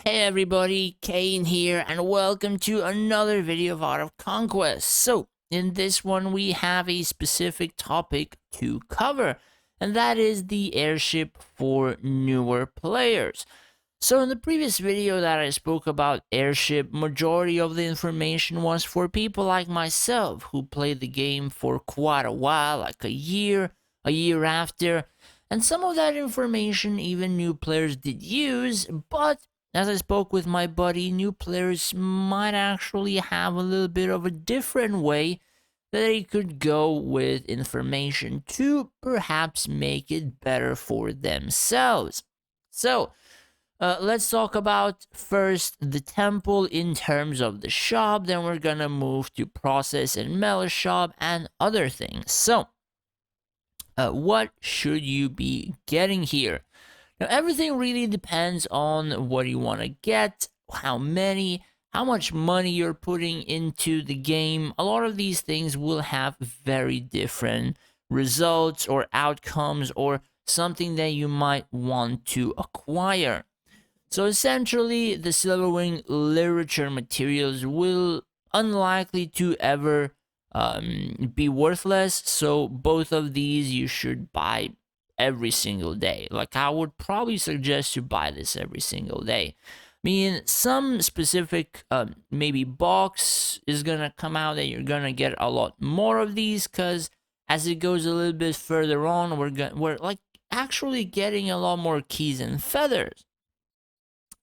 Hey everybody, Kane here, and welcome to another video of Art of Conquest. So, in this one, we have a specific topic to cover, and that is the airship for newer players. So, in the previous video that I spoke about airship, majority of the information was for people like myself who played the game for quite a while, like a year after, and some of that information even new players did use, but as I spoke with my buddy, new players might actually have a little bit of a different way that they could go with information to perhaps make it better for themselves. So, let's talk about first the temple in terms of the shop, then we're gonna move to process and melee shop and other things. So, what should you be getting here? Now, everything really depends on what you want to get, how many, how much money you're putting into the game. A lot of these things will have very different results or outcomes or something that you might want to acquire. So essentially, the Silverwing literature materials will unlikely to ever be worthless. So both of these you should buy every single day. Like I would probably suggest you buy this every single day. I mean, some specific maybe box is gonna come out that you're gonna get a lot more of these because as it goes a little bit further on, we're like actually getting a lot more keys and feathers.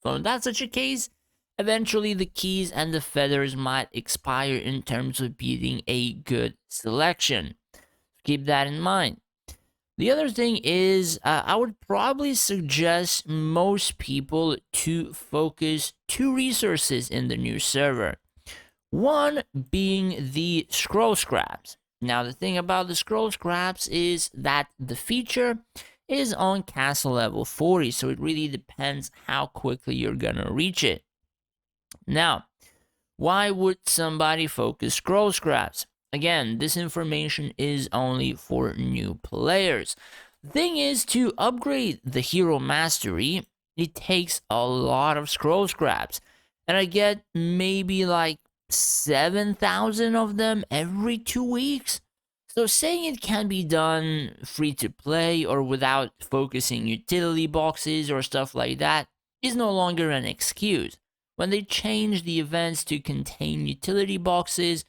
So in that such a case, eventually the keys and the feathers might expire in terms of being a good selection. Keep that in mind. The other thing is, I would probably suggest most people to focus two resources in the new server. One being the scroll scraps. Now, the thing about the scroll scraps is that the feature is on castle level 40, so it really depends how quickly you're gonna reach it. Now, why would somebody focus scroll scraps? Again, this information is only for new players. The thing is, to upgrade the hero mastery, it takes a lot of scroll scraps. And I get maybe like 7,000 of them every 2 weeks. So saying it can be done free to play or without focusing utility boxes or stuff like that is no longer an excuse. When they changed the events to contain utility boxes,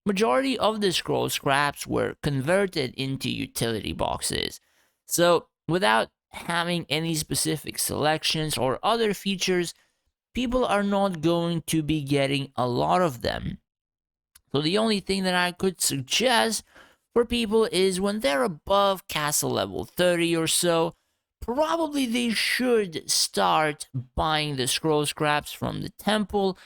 majority of the scroll scraps were converted into utility boxes. So, without having any specific selections or other features, people are not going to be getting a lot of them. So, the only thing that I could suggest for people is when they're above castle level 30 or so, probably they should start buying the scroll scraps from the temple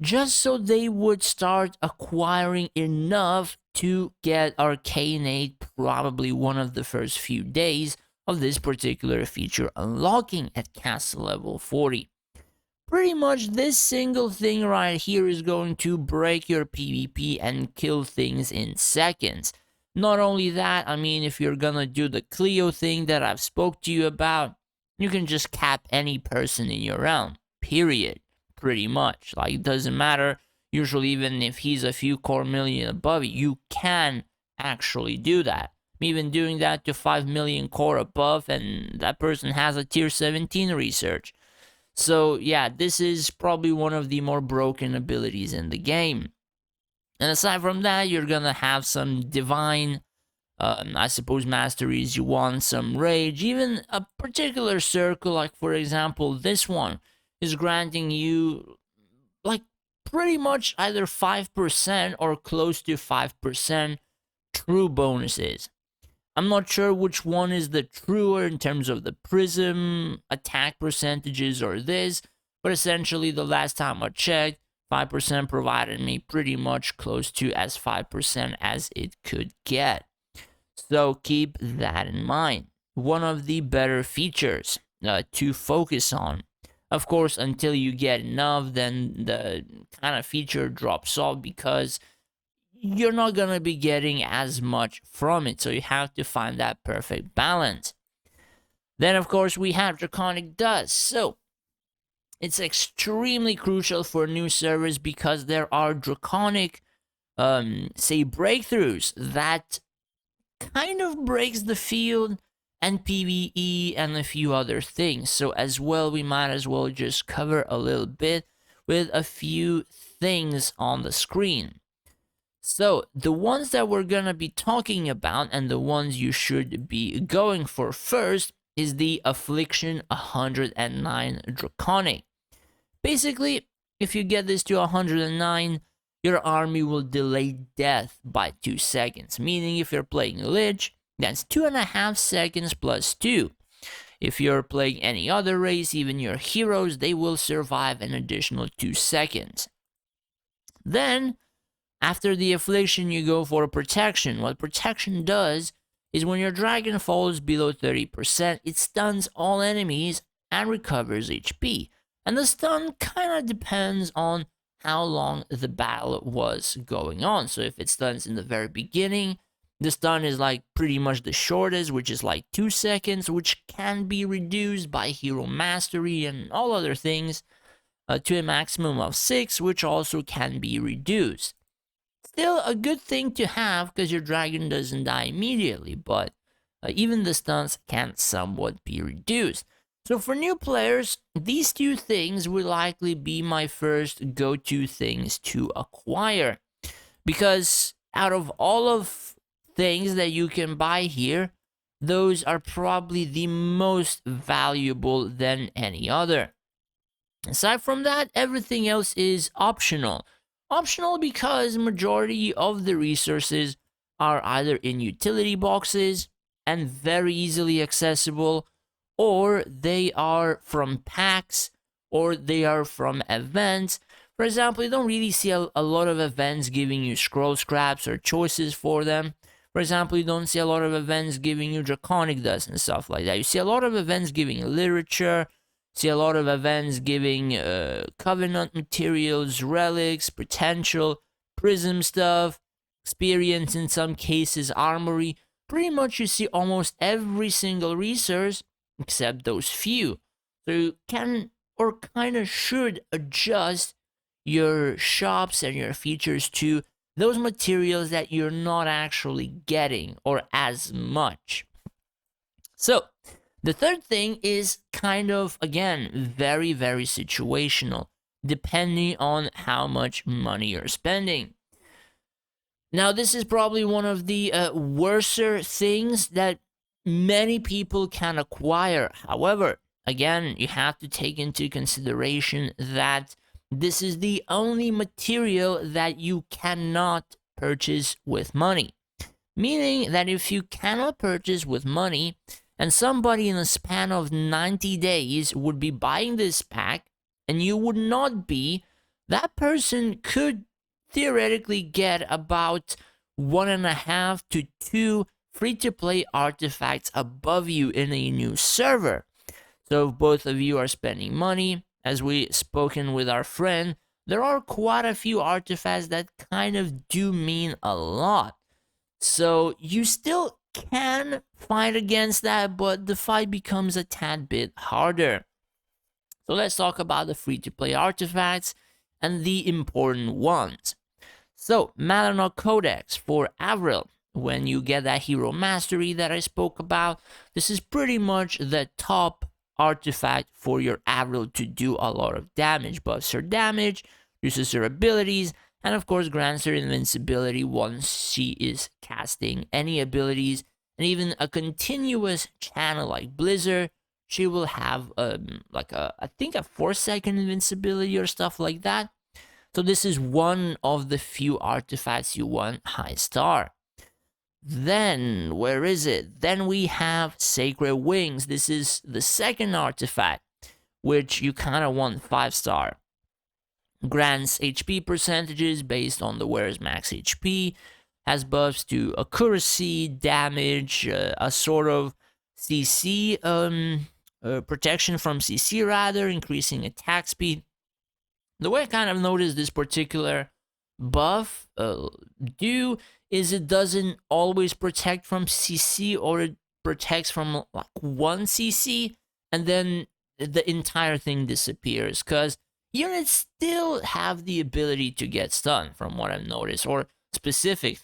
just so they would start acquiring enough to get Arcanate probably one of the first few days of this particular feature unlocking at castle level 40. Pretty much this single thing right here is going to break your PvP and kill things in seconds. Not only that, I mean, if you're gonna do the Cleo thing that I've spoke to you about, you can just cap any person in your realm, period. Pretty much. Like, it doesn't matter. Usually, even if he's a few core million above you can actually do that. I'm even doing that to 5 million core above, and that person has a tier 17 research. So, yeah, this is probably one of the more broken abilities in the game. And aside from that, you're gonna have some divine, I suppose, masteries. You want some rage, even a particular circle, like for example, this one is granting you like pretty much either 5% or close to 5% true bonuses. I'm not sure which one is the truer in terms of the prism attack percentages or this, but essentially the last time I checked, 5% provided me pretty much close to as 5% as it could get. So keep that in mind. One of the better features to focus on. Of course, until you get enough, then the kind of feature drops off because you're not going to be getting as much from it. So you have to find that perfect balance. Then, of course, we have Draconic Dust. So It's extremely crucial for new servers because there are draconic, say, breakthroughs that kind of breaks the field and PvE and a few other things. So as well, we might as well just cover a little bit with a few things on the screen. So the ones that we're gonna be talking about and the ones you should be going for first is the Affliction 109 Draconic. Basically, if you get this to 109, your army will delay death by 2 seconds. Meaning if you're playing Lich, that's 2.5 seconds plus 2. If you're playing any other race, even your heroes, they will survive an additional 2 seconds. Then, after the Affliction, you go for Protection. What Protection does is when your dragon falls below 30%, it stuns all enemies and recovers HP. And the stun kind of depends on how long the battle was going on. So if it stuns in the very beginning, the stun is like pretty much the shortest, which is like 2 seconds, which can be reduced by hero mastery and all other things to a maximum of 6, which also can be reduced. Still a good thing to have because your dragon doesn't die immediately, but even the stuns can somewhat be reduced. So for new players, these two things will likely be my first go-to things to acquire. Because out of all of things that you can buy here, those are probably the most valuable than any other. Aside from that, everything else is optional. Optional because majority of the resources are either in utility boxes and very easily accessible, or they are from packs, or they are from events. For example, you don't really see a lot of events giving you scroll scraps or choices for them. For example, you don't see a lot of events giving you Draconic dust and stuff like that. You see a lot of events giving you literature, see a lot of events giving Covenant materials, relics, potential, prism stuff, experience in some cases, armory. Pretty much you see almost every single resource except those few. So you can or kind of should adjust your shops and your features to those materials that you're not actually getting or as much. So the third thing is kind of, again, very, very situational, depending on how much money you're spending. Now, this is probably one of the worser things that many people can acquire. However, again, you have to take into consideration that this is the only material that you cannot purchase with money. Meaning that if you cannot purchase with money, and somebody in a span of 90 days would be buying this pack, and you would not be, that person could theoretically get about 1.5 to 2 free-to-play artifacts above you in a new server. So if both of you are spending money, as we spoken with our friend, there are quite a few artifacts that kind of do mean a lot. So you still can fight against that, but the fight becomes a tad bit harder. So let's talk about the free-to-play artifacts and the important ones. So, Malarnok Codex for Avril. When you get that hero mastery that I spoke about, this is pretty much the top artifact for your Avril to do a lot of damage. Buffs her damage, uses her abilities, and of course grants her invincibility once she is casting any abilities. And even a continuous channel like Blizzard, she will have I think a 4-second invincibility or stuff like that. So this is one of the few artifacts you want high star. Then, where is it? Then we have Sacred Wings. This is the second artifact, which you kind of want 5-star. Grants HP percentages based on the wearer's max HP. Has buffs to accuracy, damage, a sort of CC, protection from CC rather, increasing attack speed. The way I kind of noticed this particular buff do is it doesn't always protect from CC, or it protects from like 1 CC, and then the entire thing disappears, because units still have the ability to get stunned, from what I've noticed, or specific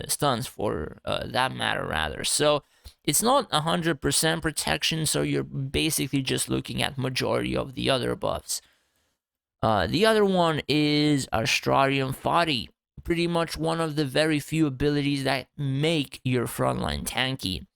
stuns for that matter, rather. So it's not 100% protection, so you're basically just looking at majority of the other buffs. The other one is Astrarium Foddy, pretty much one of the very few abilities that make your frontline tanky.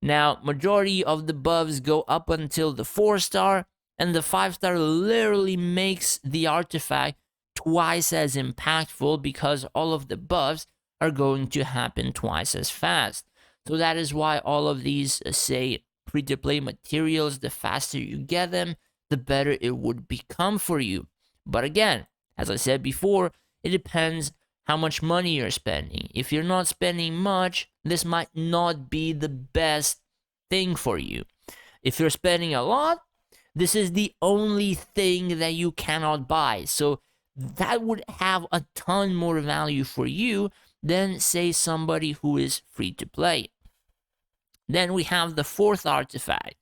Now, majority of the buffs go up until the 4-star, and the 5-star literally makes the artifact twice as impactful, because all of the buffs are going to happen twice as fast. So that is why all of these, say, free-to-play materials, the faster you get them, the better it would become for you. But again, as I said before, it depends how much money you're spending. If you're not spending much, this might not be the best thing for you. If you're spending a lot, this is the only thing that you cannot buy. So that would have a ton more value for you than, say, somebody who is free to play. Then we have the 4th artifact,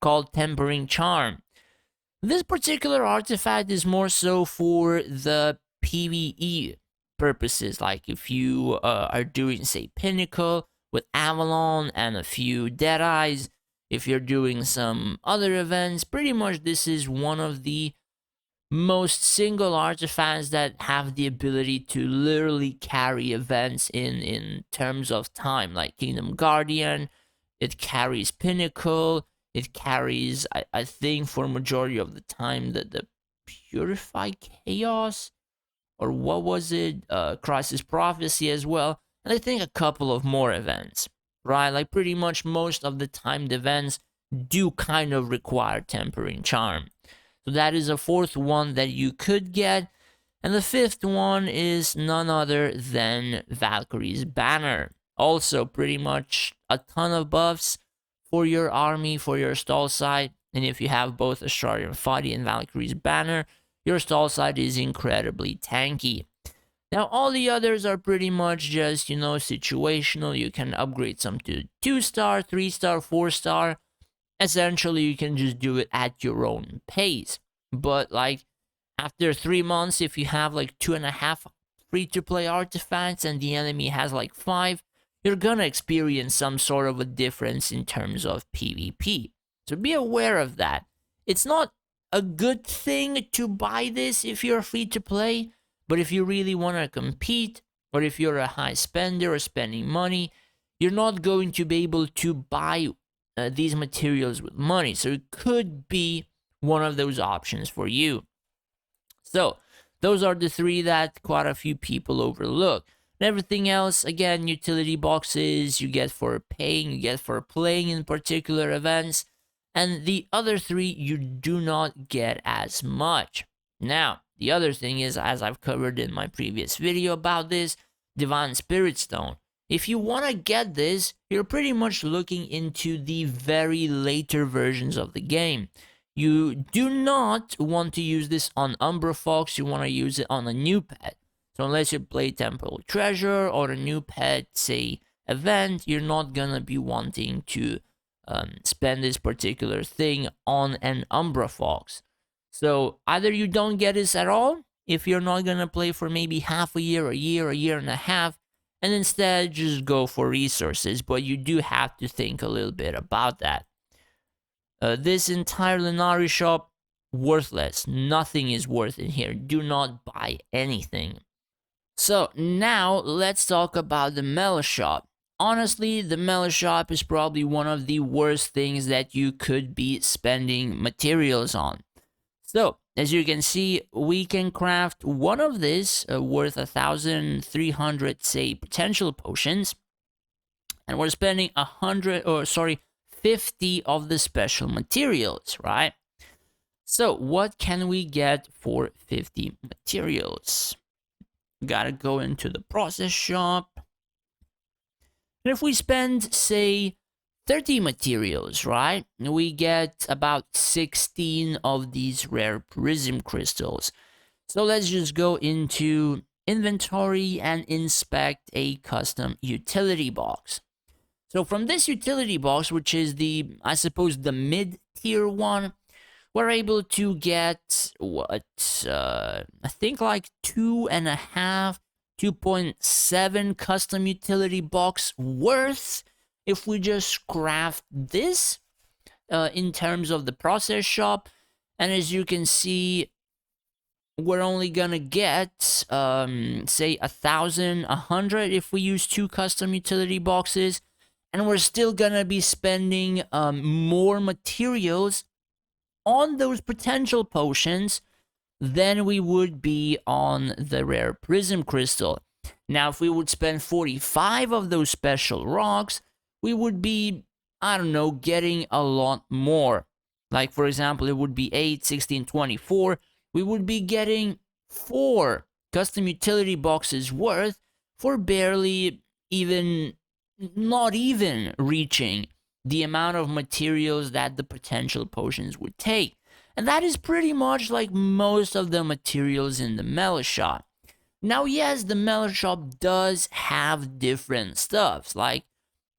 called Tempering Charm. This particular artifact is more so for the PvE purposes, like if you are doing, say, Pinnacle with Avalon and a few Deadeyes, if you're doing some other events. Pretty much this is one of the most single artifacts that have the ability to literally carry events in terms of time, like Kingdom Guardian. It carries Pinnacle. It carries, I think, for majority of the time, the Purify Chaos, or what was it? Crisis Prophecy as well. And I think a couple of more events, right? Like pretty much most of the timed events do kind of require Tempering Charm. So that is a 4th one that you could get. And the 5th one is none other than Valkyrie's Banner. Also pretty much a ton of buffs for your army, for your stall side. And if you have both Astrarium Foddy and Valkyrie's Banner, your stall side is incredibly tanky. Now, all the others are pretty much just, situational. You can upgrade some to 2-star, 3-star, 4-star. Essentially, you can just do it at your own pace. But, like, after 3 months, if you have, like, 2.5 free-to-play artifacts and the enemy has, like, 5, you're gonna experience some sort of a difference in terms of PvP. So be aware of that. It's not a good thing to buy this if you're free to play, but if you really want to compete, or if you're a high spender or spending money, you're not going to be able to buy these materials with money. So it could be one of those options for you. So those are the 3 that quite a few people overlook. And everything else, again, utility boxes you get for paying, you get for playing in particular events. And the other 3 you do not get as much. Now, the other thing is, as I've covered in my previous video about this, Divine Spirit Stone. If you want to get this, you're pretty much looking into the very later versions of the game. You do not want to use this on Umbra Fox, you want to use it on a new pet. So unless you play Temporal Treasure or a new pet, say, event, you're not gonna be wanting to spend this particular thing on an Umbra Fox. So either you don't get this at all, if you're not gonna play for maybe half a year, a year and a half, and instead just go for resources, but you do have to think a little bit about that. This entire Lenari shop, worthless. Nothing is worth in here. Do not buy anything. So now let's talk about the Melee shop. Honestly, the Melee shop is probably one of the worst things that you could be spending materials on. So, as you can see, we can craft one of this worth 1,300, say, potential potions. And we're spending 50 of the special materials, right? So, what can we get for 50 materials? Gotta go into the process shop. And if we spend, say, 30 materials, right, we get about 16 of these rare prism crystals. So let's just go into inventory and inspect a custom utility box. So from this utility box, which is the, I suppose, the mid-tier one, we're able to get what I think like 2.7 custom utility box worth if we just craft this in terms of the process shop. And as you can see, we're only gonna get say 1,100 if we use 2 custom utility boxes, and we're still gonna be spending more materials on those potential potions than we would be on the rare prism crystal. Now, if we would spend 45 of those special rocks, we would be, I don't know, getting a lot more. Like, for example, it would be 8, 16, 24. We would be getting 4 custom utility boxes worth for barely even, not even reaching the amount of materials that the potential potions would take. And that is pretty much like most of the materials in the melee shop. Now, yes, the melee shop does have different stuffs. Like,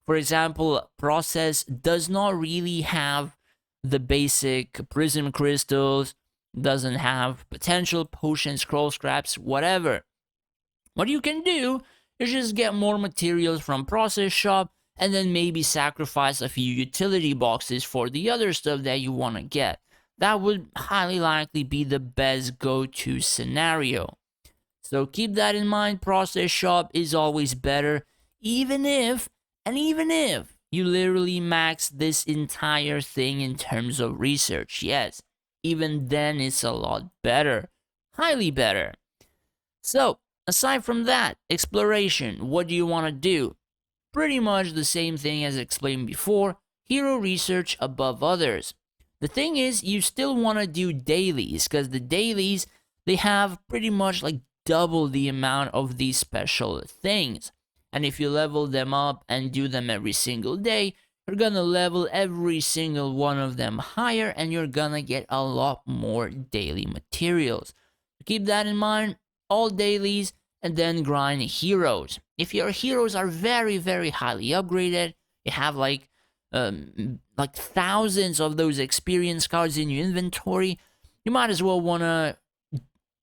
for example, process does not really have the basic prism crystals, doesn't have potential potion, scroll scraps, whatever. What you can do is just get more materials from process shop and then maybe sacrifice a few utility boxes for the other stuff that you want to get. That would highly likely be the best go-to scenario. So keep that in mind. Process shop is always better, even if you literally max this entire thing in terms of research. Yes, even then it's a lot better, highly better. So aside from that, exploration, what do you want to do? Pretty much the same thing as explained before, hero research above others. The thing is, you still want to do dailies, because the dailies, they have pretty much like double the amount of these special things. And if you level them up and do them every single day, you're gonna level every single one of them higher, and you're gonna get a lot more daily materials. Keep that in mind, all dailies, and then grind heroes. If your heroes are very, very highly upgraded, you have like thousands of those experience cards in your inventory, you might as well want to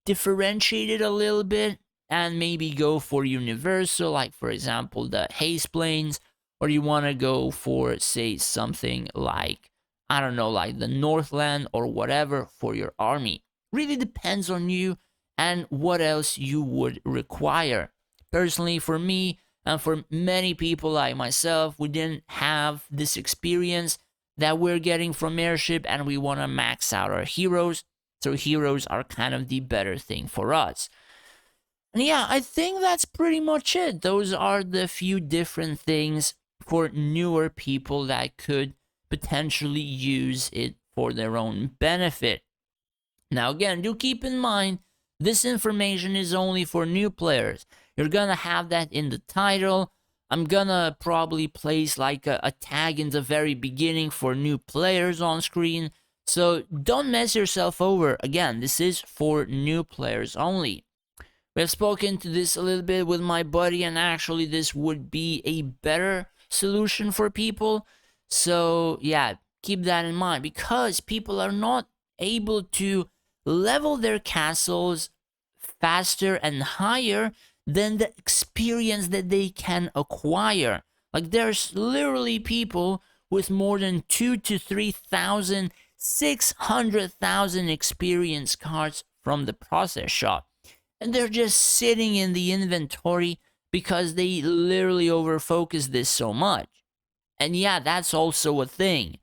differentiate it a little bit and maybe go for universal, like for example the haste planes, or you want to go for, say, something like, I don't know, like the Northland or whatever for your army. Really depends on you and what else you would require. Personally, for me, and for many people like myself, we didn't have this experience that we're getting from Airship, and we want to max out our heroes. So heroes are kind of the better thing for us. And yeah, I think that's pretty much it. Those are the few different things for newer people that could potentially use it for their own benefit. Now again, do keep in mind, this information is only for new players. You're gonna have that in the title. I'm gonna probably place like a tag in the very beginning for new players on screen. So don't mess yourself over. Again, this is for new players only. We have spoken to this a little bit with my buddy, and actually this would be a better solution for people. So yeah, keep that in mind, because people are not able to level their castles faster and higher than the experience that they can acquire. Like, there's literally people with more than 2,000 to 3,000, 600,000 experience cards from the process shop, and they're just sitting in the inventory because they literally overfocus this so much. And yeah, that's also a thing.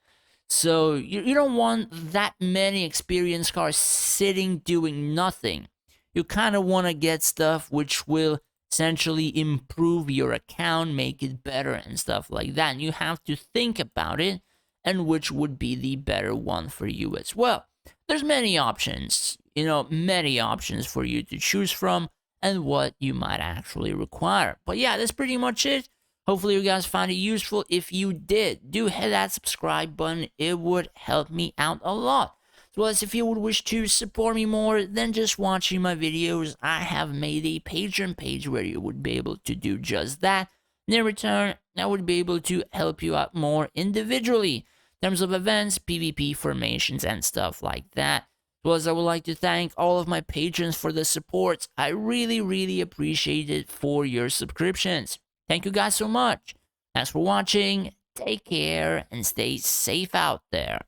So you don't want that many experience cards sitting doing nothing. You kind of want to get stuff which will essentially improve your account, make it better and stuff like that. And you have to think about it and which would be the better one for you as well. There's many options, many options for you to choose from and what you might actually require. But yeah, that's pretty much it. Hopefully you guys found it useful. If you did, do hit that subscribe button. It would help me out a lot. As well as if you would wish to support me more than just watching my videos, I have made a Patreon page where you would be able to do just that. And in return, I would be able to help you out more individually. in terms of events, PvP formations, and stuff like that. Plus, I would like to thank all of my patrons for the support. I really appreciate it for your subscriptions. Thank you guys so much. Thanks for watching, take care, and stay safe out there.